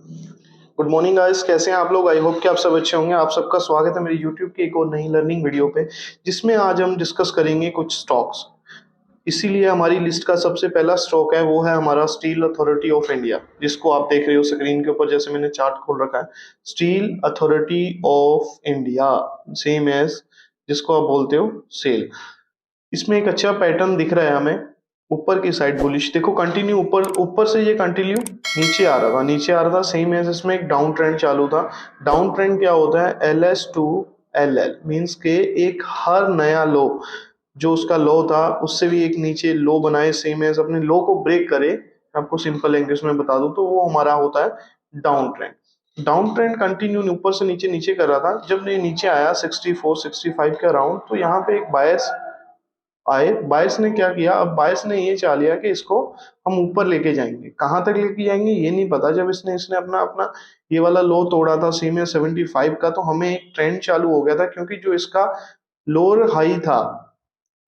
Good morning guys, कैसे हैं आप लोग। आई होप कि आप सब अच्छे होंगे। आप सबका स्वागत है मेरे यूट्यूब की एक और नई लर्निंग वीडियो पे, जिसमें आज हम डिस्कस करेंगे कुछ स्टॉक्स। इसीलिए हमारी लिस्ट का सबसे पहला स्टॉक है, वो है हमारा स्टील अथॉरिटी ऑफ इंडिया, जिसको आप देख रहे हो स्क्रीन के ऊपर, जैसे मैंने चार्ट खोल रखा है। Steel Authority of India, same as जिसको आप बोलते हो सेल। इसमें एक अच्छा पैटर्न दिख रहा है हमें। ऊपर की साइड बुलिश, देखो कंटिन्यू ऊपर ऊपर से ये कंटिन्यू नीचे आ रहा था सेम एज इसमें एक डाउन ट्रेंड चालू था। डाउन ट्रेंड क्या होता है, LS टू LL मीन्स के एक हर नया लो जो उसका लो था उससे भी एक नीचे लो बनाए, सेम एज अपने लो को ब्रेक करे। आपको सिंपल लैंग्वेज में बता दूं तो वो हमारा होता है down trend. Down trend continue ऊपर से नीचे नीचे कर रहा था। जब ये नीचे आया 64 65 के अराउंड, तो यहाँ पे एक बायस आए। बायस ने क्या किया, अब बायस ने ये चाह लिया कि इसको हम ऊपर लेके जाएंगे। कहाँ तक लेके जाएंगे ये नहीं पता। जब इसने इसने अपना अपना ये वाला लो तोड़ा था सेम है 75 का, तो हमें एक ट्रेंड चालू हो गया था, क्योंकि जो इसका लोअर हाई था,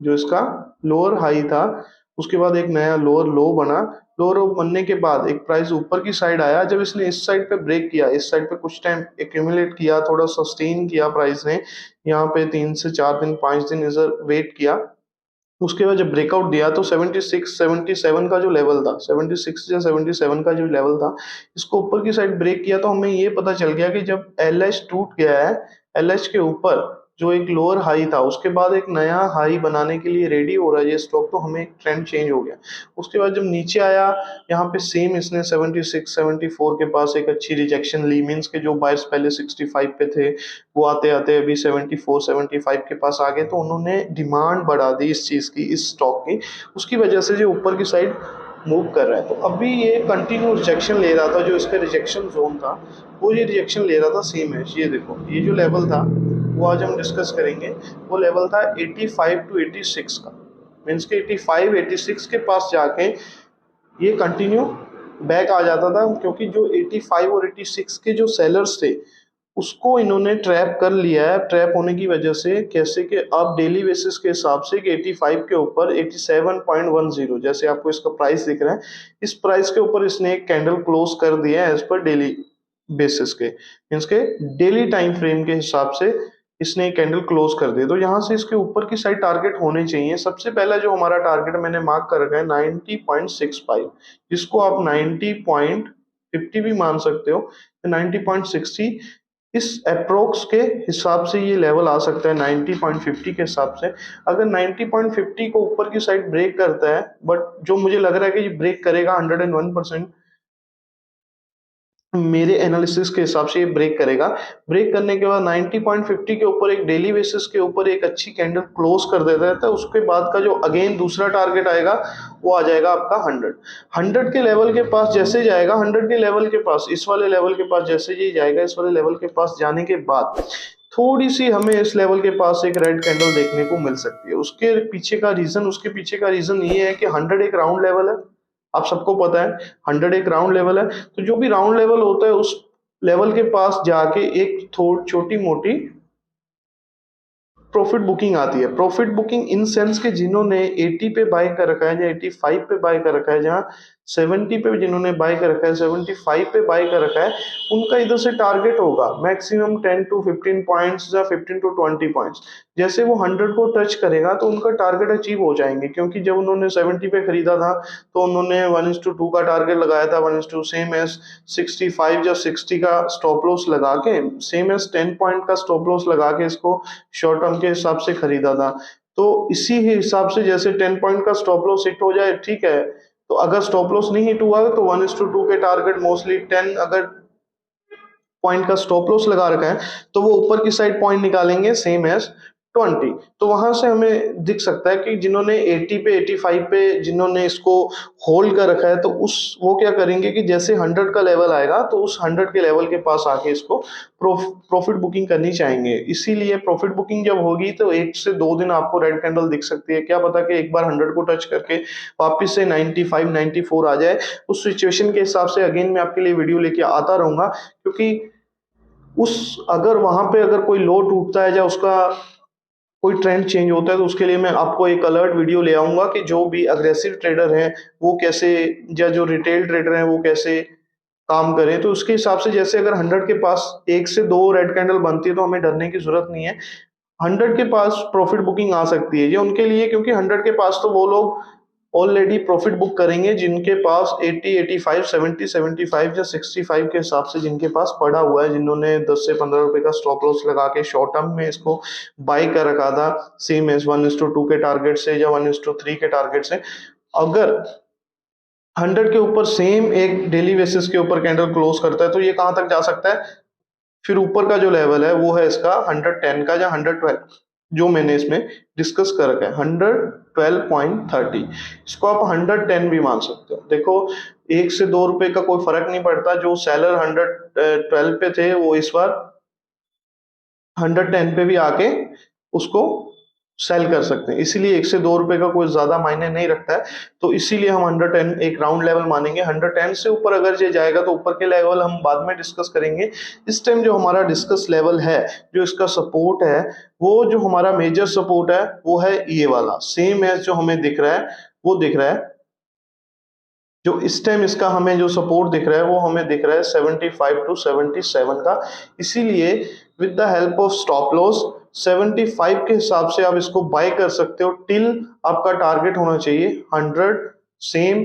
जो इसका लोअर हाई था, उसके बाद एक नया लोअर लो बना। लोअर लो बनने के बाद एक प्राइस ऊपर की साइड आया। जब इसने इस साइड पे ब्रेक किया, इस साइड पे कुछ टाइम एक्यूमुलेट किया, थोड़ा सस्टेन किया प्राइस ने, यहाँ पे 3 से 4 दिन 5 दिन इधर वेट किया। उसके बाद जब ब्रेकआउट दिया तो 76 77 का जो लेवल था, 76 या 77 का जो लेवल था, इसको ऊपर की साइड ब्रेक किया। तो हमें ये पता चल गया कि जब LH टूट गया है, LH के ऊपर जो एक लोअर हाई था, उसके बाद एक नया हाई बनाने के लिए रेडी हो रहा है ये स्टॉक, तो हमें एक ट्रेंड चेंज हो गया। उसके बाद जब नीचे आया, यहाँ पे सेम इसने 76 74 के पास एक अच्छी रिजेक्शन ली। मीन्स के जो बायर्स पहले 65 पे थे, वो आते आते अभी 74 75 के पास आ गए, तो उन्होंने डिमांड बढ़ा दी इस चीज़ की, इस स्टॉक की। उसकी वजह से जो ऊपर की साइड मूव कर रहा है। तो अभी ये कंटिन्यू रिजेक्शन ले रहा था, जो इसका रिजेक्शन जोन था वो ये रिजेक्शन ले रहा था सेम है। ये देखो, ये जो लेवल था वो आज हम डिस्कस करेंगे। वो लेवल था 85 टू 86 का। मीन्स के 85 86 के पास जाके ये कंटिन्यू बैक आ जाता था, क्योंकि जो 85 और 86 के जो सेलर्स थे उसको इन्होंने ट्रैप कर लिया है। ट्रैप होने की वजह से कैसे कि अब डेली बेसिस के हिसाब से कि 85 के ऊपर 87.10, जैसे आपको इसका प्राइस दिख रहा है, इस प्राइस के ऊपर इसने एक कैंडल क्लोज कर दिया है एज पर डेली बेसिस के, मीन्स के डेली टाइम फ्रेम के हिसाब से इसने कैंडल क्लोज कर दिया। तो यहाँ से इसके ऊपर की साइड टारगेट होने चाहिए। सबसे पहला जो हमारा टारगेट मैंने मार्क कर रखा है 90.65, जिसको आप 90.50 भी मान सकते हो। 90.60 इस अप्रोक्स के हिसाब से ये लेवल आ सकता है 90.50 के हिसाब से। अगर 90.50 को ऊपर की साइड ब्रेक करता है, बट जो मुझे लग रहा है कि ये ब्रेक करेगा 101%, मेरे एनालिसिस के हिसाब से ये ब्रेक करेगा। ब्रेक करने के बाद 90.50 के ऊपर एक डेली बेसिस के ऊपर एक अच्छी कैंडल क्लोज कर देता है, तो उसके बाद का जो अगेन दूसरा टारगेट आएगा वो आ जाएगा आपका 100 के लेवल के पास। जैसे जाएगा 100 के लेवल के पास, इस वाले लेवल के पास जैसे ही जाएगा, इस वाले लेवल के पास जाने के बाद थोड़ी सी हमें इस लेवल के पास एक रेड कैंडल देखने को मिल सकती है। उसके पीछे का रीजन ये है कि 100 एक राउंड लेवल है, आप सबको पता है 100 एक राउंड लेवल है। तो जो भी राउंड लेवल होता है उस लेवल के पास जाके एक थोड़ी छोटी मोटी प्रॉफिट बुकिंग आती है। प्रॉफिट बुकिंग इन सेंस के जिन्होंने 80 पे बाय कर रखा है या 85 पे बाय कर रखा है, जहाँ 70 पे जिन्होंने बाय कर रखा है, 75 पे बाय कर रखा है, उनका इधर से टारगेट होगा मैक्सिमम 10 टू 15 पॉइंट्स या 15 टू 20 पॉइंट्स। जैसे वो 100 को टच करेगा तो उनका टारगेट अचीव हो जाएंगे, क्योंकि जब उन्होंने 70 पे खरीदा था तो उन्होंने 1:2 का टारगेट लगाया था, 1:2 सेम एज 65 या 60 का स्टॉप लॉस लगा के, सेम एज 10 पॉइंट का स्टॉप लॉस लगा के इसको शॉर्ट टर्म के हिसाब से खरीदा था। तो इसी ही हिसाब से जैसे 10 पॉइंट का स्टॉप लॉस हिट हो जाए, ठीक है, तो अगर स्टॉप लॉस नहीं हिट हुआ तो 1:2 के टारगेट मोस्टली 10 अगर पॉइंट का स्टॉप लॉस लगा रखा है तो वो ऊपर की साइड पॉइंट निकालेंगे सेम एज 20। तो वहां से हमें दिख सकता है कि जिन्होंने 80 पे 85 पे जिन्होंने इसको होल्ड कर रखा है, तो उस वो क्या करेंगे कि जैसे 100 का लेवल आएगा तो उस 100 के लेवल के पास आके इसको प्रॉफिट बुकिंग करनी चाहेंगे। इसीलिए प्रॉफिट बुकिंग जब होगी तो 1 से 2 दिन आपको रेड कैंडल दिख सकती है। क्या पता कि एक बार 100 को टच करके वापस से 95 94 आ जाए। उस सिचुएशन के हिसाब से अगेन मैं आपके लिए वीडियो लेके आता रहूंगा, क्योंकि उस अगर वहां पे अगर कोई लो टूटता है या उसका कोई ट्रेंड चेंज होता है, तो उसके लिए मैं आपको एक अलर्ट वीडियो ले आऊंगा कि जो भी अग्रेसिव ट्रेडर हैं वो कैसे, या जो रिटेल ट्रेडर हैं वो कैसे काम करे, तो उसके हिसाब से जैसे अगर 100 के पास 1 से 2 रेड कैंडल बनती है तो हमें डरने की ज़रूरत नहीं है। 100 के पास प्रॉफ़िट बुकिंग आ सकती है। ये उनके लिए, क्योंकि 100 के पास तो वो लोग ऑलरेडी प्रॉफ़िट बुक करेंगे जिनके पास 80, 85, 70, 75 या 65 के हिसाब से जिनके पास पड़ा हुआ है, जिन्होंने 10 से 15 रुपए का स्टॉप लॉस लगा के शॉर्ट टर्म में इसको बाय कर रखा था, सेम एज़ 1:2 के टारगेट से या 1:3 के टारगेट से। अगर 100 के ऊपर सेम एक डेली बेसिस के ऊपर कैंडल क्लोज करता है तो ये कहाँ तक जा सकता है? फिर ऊपर का जो लेवल है वो है इसका 110 का या 112, जो मैंने इसमें डिस्कस कर रखा है 112.30। इसको आप 110 भी मान सकते हो। देखो, 1 से 2 रुपए का कोई फर्क नहीं पड़ता। जो सेलर 112 पे थे वो इस बार 110 पे भी आके उसको सेल कर सकते हैं, इसीलिए 1 से 2 रुपए का कोई ज्यादा मायने नहीं रखता है। तो इसीलिए हम 110 एक राउंड लेवल मानेंगे। 110 से ऊपर अगर ये जाएगा तो ऊपर के लेवल हम बाद में डिस्कस करेंगे। इस टाइम जो हमारा डिस्कस लेवल है, जो इसका सपोर्ट है, वो जो हमारा मेजर सपोर्ट है वो है ये वाला, सेम एज जो हमें दिख रहा है वो दिख रहा है। जो इस टाइम इसका हमें जो सपोर्ट दिख रहा है वो हमें दिख रहा है 75 टू 77 का। इसीलिए with the help of stop loss 75 के हिसाब से आप इसको बाय कर सकते हो टिल आपका टारगेट होना चाहिए 100। सेम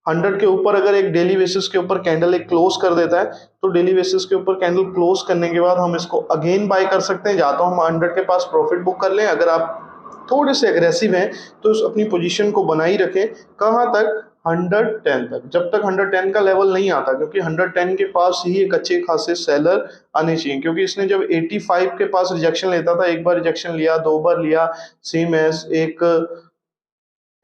100 के ऊपर अगर एक डेली बेसिस के ऊपर कैंडल एक क्लोज कर देता है तो डेली बेसिस के ऊपर कैंडल क्लोज करने के बाद हम इसको अगेन बाय कर सकते हैं। या तो हम 100 के पास प्रॉफिट बुक कर लें, अगर आप थोड़े से एग्रेसिव हैं तो अपनी पोजीशन को बनाई रखें। कहाँ तक? 110 तक। जब तक 110 का लेवल नहीं आता, क्योंकि 110 के पास ही एक अच्छे खासे सेलर आने चाहिए। क्योंकि इसने जब 85 के पास रिजेक्शन लेता था, एक बार रिजेक्शन लिया, 2 बार लिया, सेम एज एक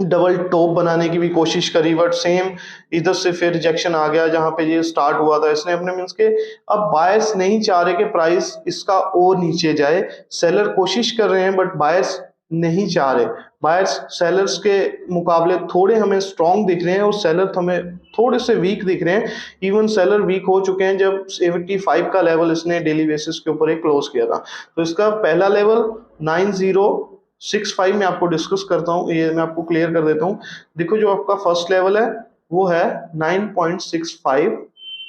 डबल टॉप बनाने की भी कोशिश करी, बट सेम इधर से फिर रिजेक्शन आ गया जहां पे ये स्टार्ट हुआ था। इसने अपने मीन्स के अब बायर्स नहीं चाह रहे कि प्राइस इसका और नीचे जाए। सेलर कोशिश कर रहे हैं बट बायर्स नहीं चाह रहे। बायर्स सेलर्स के मुकाबले थोड़े हमें स्ट्रॉन्ग दिख रहे हैं और सेलर हमें थोड़े से वीक दिख रहे हैं। इवन सेलर वीक हो चुके हैं जब 75 का लेवल इसने डेली बेसिस के ऊपर एक क्लोज किया था। तो इसका पहला लेवल 9065 में आपको डिस्कस करता हूँ, ये मैं आपको क्लियर कर देता हूँ। देखो, जो आपका फर्स्ट लेवल है वो है 9.65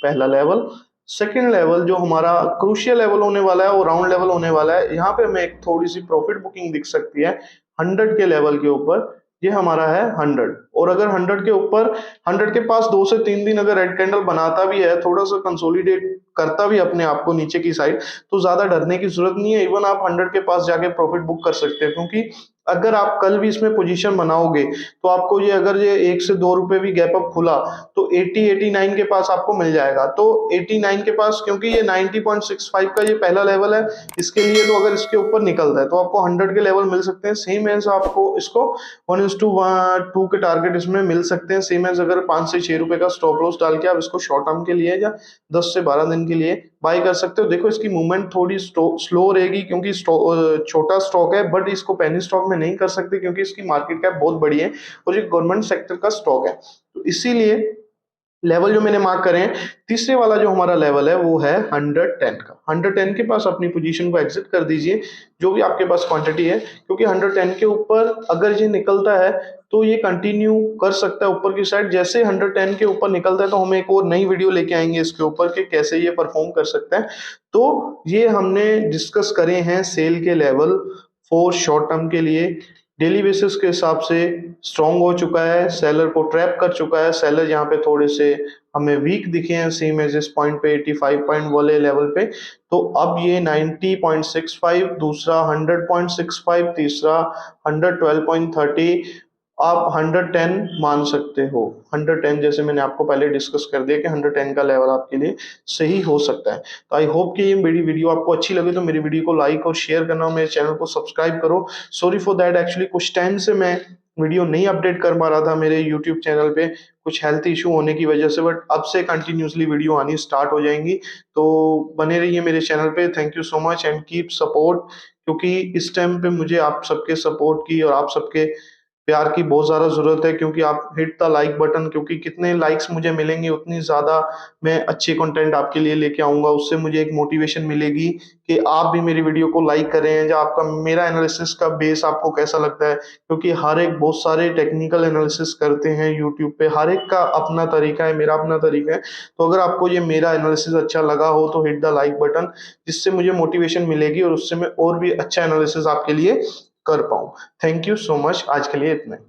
पहला लेवल। सेकेंड लेवल जो हमारा क्रूशियल लेवल होने वाला है वो राउंड लेवल होने वाला है। यहाँ पे हमें एक थोड़ी सी प्रॉफिट बुकिंग दिख सकती है 100 के लेवल के ऊपर। ये हमारा है 100, और अगर 100 के ऊपर 100 के पास 2 से 3 दिन अगर रेड कैंडल बनाता भी है, थोड़ा सा कंसोलिडेट करता भी अपने आप को नीचे की साइड, तो ज्यादा डरने की जरूरत नहीं है। इवन आप 100 के पास जाके प्रॉफिट बुक कर सकते हैं, क्योंकि अगर आप कल भी इसमें पोजीशन बनाओगे तो आपको ये, अगर ये 1 से 2 रुपए भी गैप अप खुला तो 80, 89 के पास आपको मिल जाएगा। तो 89 के पास, क्योंकि ये 90.65 का ये पहला लेवल है, इसके लिए तो अगर इसके ऊपर निकलता है तो आपको 100 के लेवल मिल सकते हैं। सेम एज आपको इसको 1:2 के टारगेट इसमें मिल सकते हैं। सेम एज अगर 5 से 6 रुपए का स्टॉप लॉस डाल के आप इसको शॉर्ट टर्म के लिए या 10 से 12 दिन के लिए बाय कर सकते हो। देखो, इसकी मूवमेंट थोड़ी स्लो रहेगी क्योंकि छोटा स्टॉक है, बट इसको पेनी स्टॉक में नहीं कर सकते क्योंकि इसकी मार्केट कैप बहुत बड़ी है और ये गवर्नमेंट सेक्टर का स्टॉक है। तो इसीलिए लेवल जो मैंने मार्क करे हैं, तीसरे वाला जो हमारा लेवल है वो है 110 का। 110 के पास अपनी पोजीशन को एग्जिट कर दीजिए, जो भी आपके पास क्वांटिटी है, क्योंकि 110 के ऊपर अगर ये निकलता है तो ये कंटिन्यू कर सकता है ऊपर की साइड। जैसे 110 के ऊपर निकलता है तो हम एक और नई वीडियो लेके आएंगे इसके ऊपर कि कैसे ये परफॉर्म कर सकता है। तो ये हमने डिस्कस करे हैं सेल के लेवल फॉर शॉर्ट टर्म के लिए। डेली बेसिस के हिसाब से स्ट्रॉन्ग हो चुका है, सेलर को ट्रैप कर चुका है। सेलर यहाँ पे थोड़े से हमें वीक दिखे हैं, सेम एज इस पॉइंट पे 85 पॉइंट वाले लेवल पे। तो अब ये 90.65, दूसरा 100.65, तीसरा 112.30, आप 110 मान सकते हो। 110 जैसे मैंने आपको पहले डिस्कस कर दिया कि 110 का लेवल आपके लिए सही हो सकता है। तो आई होप कि ये मेरी वीडियो आपको अच्छी लगे तो मेरी वीडियो को लाइक और शेयर करना, मेरे चैनल को सब्सक्राइब करो। सॉरी फॉर दैट, एक्चुअली कुछ टाइम से मैं वीडियो नहीं अपडेट कर पा रहा था मेरे यूट्यूब चैनल पे, कुछ हेल्थ इशू होने की वजह से, बट अब से कंटिन्यूसली वीडियो आनी स्टार्ट हो जाएंगी। तो बने रहिए मेरे चैनल पे। Thank you so much and keep support, क्योंकि इस टाइम पे मुझे आप सबके सपोर्ट की और आप सबके प्यार की बहुत ज़्यादा ज़रूरत है, क्योंकि आप हिट द लाइक बटन, क्योंकि कितने लाइक्स मुझे मिलेंगे उतनी ज़्यादा मैं अच्छे कंटेंट आपके लिए लेके आऊँगा। उससे मुझे एक मोटिवेशन मिलेगी कि आप भी मेरी वीडियो को लाइक करें, या आपका मेरा एनालिसिस का बेस आपको कैसा लगता है, क्योंकि हर एक बहुत सारे टेक्निकल एनालिसिस करते हैं यूट्यूब पे, हर एक का अपना तरीका है, मेरा अपना तरीका है। तो अगर आपको ये मेरा एनालिसिस अच्छा लगा हो तो हिट द लाइक बटन, जिससे मुझे मोटिवेशन मिलेगी और उससे मैं और भी अच्छा एनालिसिस आपके लिए कर पाऊँ। थैंक यू सो मच, आज के लिए इतना ही।